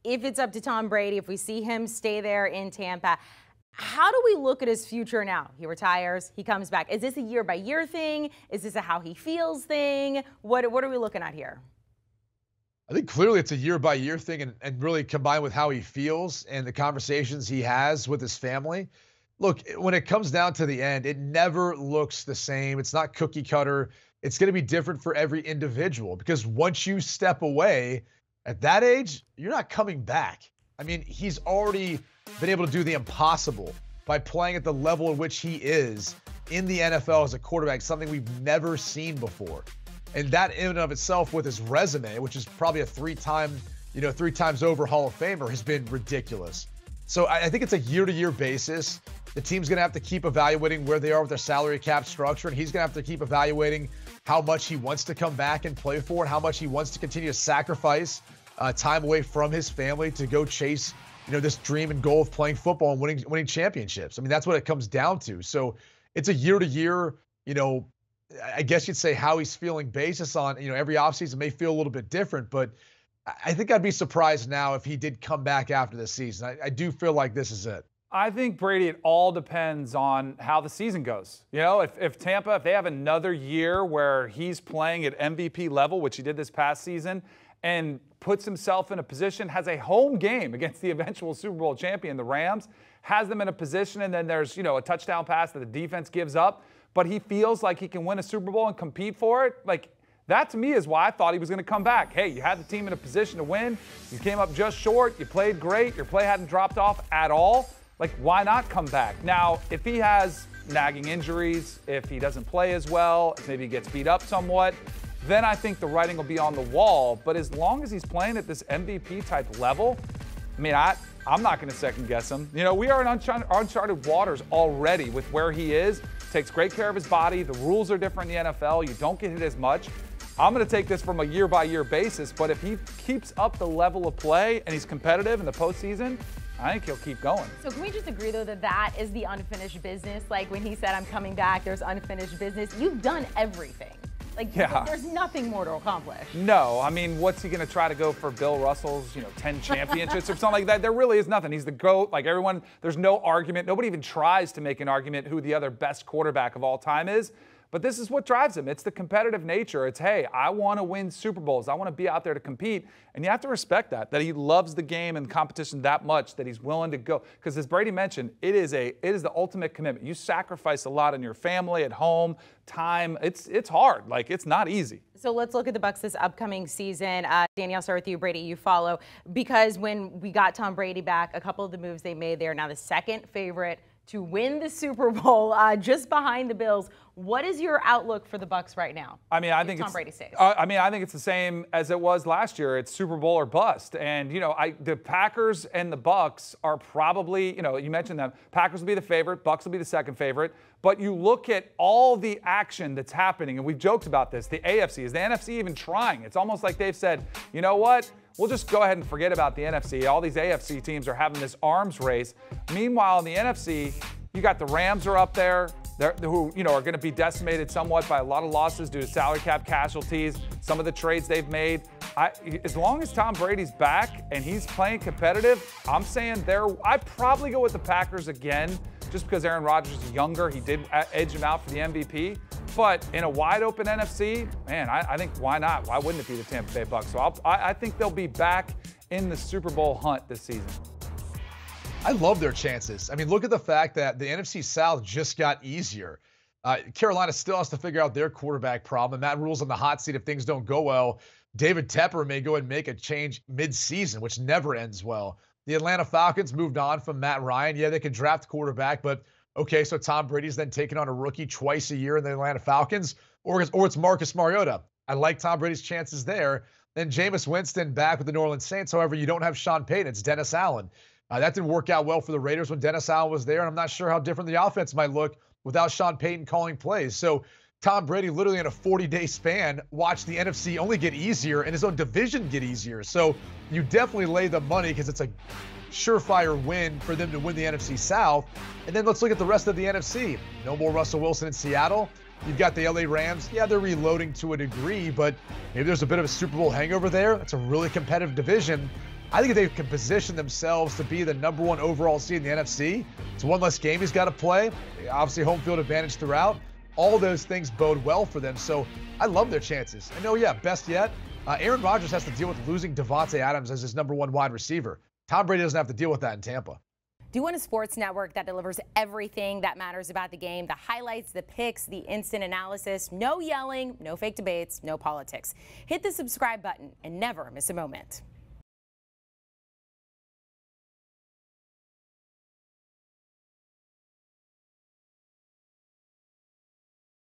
if it's up to Tom Brady, if we see him stay there in Tampa, how do we look at his future now? He retires, he comes back. Is this a year-by-year thing? Is this a how he feels thing? What are we looking at here? I think clearly it's a year-by-year thing, and really combined with how he feels and the conversations he has with his family. Look, when it comes down to the end, it never looks the same. It's not cookie cutter. It's going to be different for every individual, because once you step away at that age, you're not coming back. I mean, he's already been able to do the impossible by playing at the level at which he is in the NFL as a quarterback, something we've never seen before. And that in and of itself, with his resume, which is probably a three times over Hall of Famer, has been ridiculous. So I think it's a year-to-year basis. The team's going to have to keep evaluating where they are with their salary cap structure, and he's going to have to keep evaluating how much he wants to come back and play for, and how much he wants to continue to sacrifice time away from his family to go chase, this dream and goal of playing football and winning championships. I mean, that's what it comes down to. So it's a year-to-year, I guess you'd say, how he's feeling basis on, every offseason may feel a little bit different, but I think I'd be surprised now if he did come back after this season. I do feel like this is it. I think, Brady, it all depends on how the season goes. If Tampa, if they have another year where he's playing at MVP level, which he did this past season, and puts himself in a position, has a home game against the eventual Super Bowl champion, the Rams, has them in a position, and then there's, a touchdown pass that the defense gives up, but he feels like he can win a Super Bowl and compete for it. Like, that to me is why I thought he was going to come back. Hey, you had the team in a position to win. You came up just short. You played great. Your play hadn't dropped off at all. Like, why not come back? Now, if he has nagging injuries, if he doesn't play as well, if maybe he gets beat up somewhat, then I think the writing will be on the wall. But as long as he's playing at this MVP type level, I mean, I'm not going to second guess him. We are in uncharted waters already with where he is. Takes great care of his body. The rules are different in the NFL. You don't get hit as much. I'm going to take this from a year-by-year basis, but if he keeps up the level of play and he's competitive in the postseason, I think he'll keep going. So can we just agree, though, that is the unfinished business? Like, when he said, I'm coming back, there's unfinished business. You've done everything. Like, yeah. There's nothing more to accomplish. No. I mean, what's he going to try to go for Bill Russell's, 10 championships or something like that? There really is nothing. He's the GOAT. Like, everyone, there's no argument. Nobody even tries to make an argument who the other best quarterback of all time is. But this is what drives him. It's the competitive nature. It's, hey, I want to win Super Bowls. I want to be out there to compete. And you have to respect that he loves the game and competition that much that he's willing to go. Because as Brady mentioned, it is the ultimate commitment. You sacrifice a lot in your family, at home, time. It's hard. Like, it's not easy. So let's look at the Bucs this upcoming season. Danny, I'll start with you. Brady, you follow. Because when we got Tom Brady back, a couple of the moves they made, they are now the second favorite to win the Super Bowl, just behind the Bills. What is your outlook for the Bucs right now? I mean, I think Tom Brady stays. I think it's the same as it was last year. It's Super Bowl or bust. And the Packers and the Bucs are probably, you mentioned them. Packers will be the favorite. Bucs will be the second favorite. But you look at all the action that's happening, and we've joked about this. The AFC, is the NFC even trying? It's almost like they've said, you know what? We'll just go ahead and forget about the NFC. All these AFC teams are having this arms race. Meanwhile, in the NFC, you got the Rams are up there, who are going to be decimated somewhat by a lot of losses due to salary cap casualties, some of the trades they've made. As long as Tom Brady's back and he's playing competitive, I'm saying I'd probably go with the Packers again, just because Aaron Rodgers is younger. He did edge him out for the MVP. But in a wide-open NFC, man, I think why not? Why wouldn't it be the Tampa Bay Bucs? So I think they'll be back in the Super Bowl hunt this season. I love their chances. I mean, look at the fact that the NFC South just got easier. Carolina still has to figure out their quarterback problem. Matt Rule's on the hot seat if things don't go well. David Tepper may go and make a change mid-season, which never ends well. The Atlanta Falcons moved on from Matt Ryan. Yeah, they could draft a quarterback, but okay, so Tom Brady's then taking on a rookie twice a year in the Atlanta Falcons, or it's Marcus Mariota. I like Tom Brady's chances there. Then Jameis Winston back with the New Orleans Saints. However, you don't have Sean Payton. It's Dennis Allen. That didn't work out well for the Raiders when Dennis Allen was there, and I'm not sure how different the offense might look without Sean Payton calling plays. So Tom Brady, literally in a 40-day span, watched the NFC only get easier and his own division get easier. So you definitely lay the money because it's a surefire win for them to win the NFC South. And then let's look at the rest of the NFC. No more Russell Wilson in Seattle. You've got the LA Rams. Yeah, they're reloading to a degree, but maybe there's a bit of a Super Bowl hangover there. It's a really competitive division. I think if they can position themselves to be the #1 overall seed in the NFC, it's one less game he's got to play. Obviously, home field advantage throughout. All those things bode well for them. So I love their chances. And best yet, Aaron Rodgers has to deal with losing Devontae Adams as his #1 wide receiver. Tom Brady doesn't have to deal with that in Tampa. Do you want a sports network that delivers everything that matters about the game? The highlights, the picks, the instant analysis, no yelling, no fake debates, no politics. Hit the subscribe button and never miss a moment.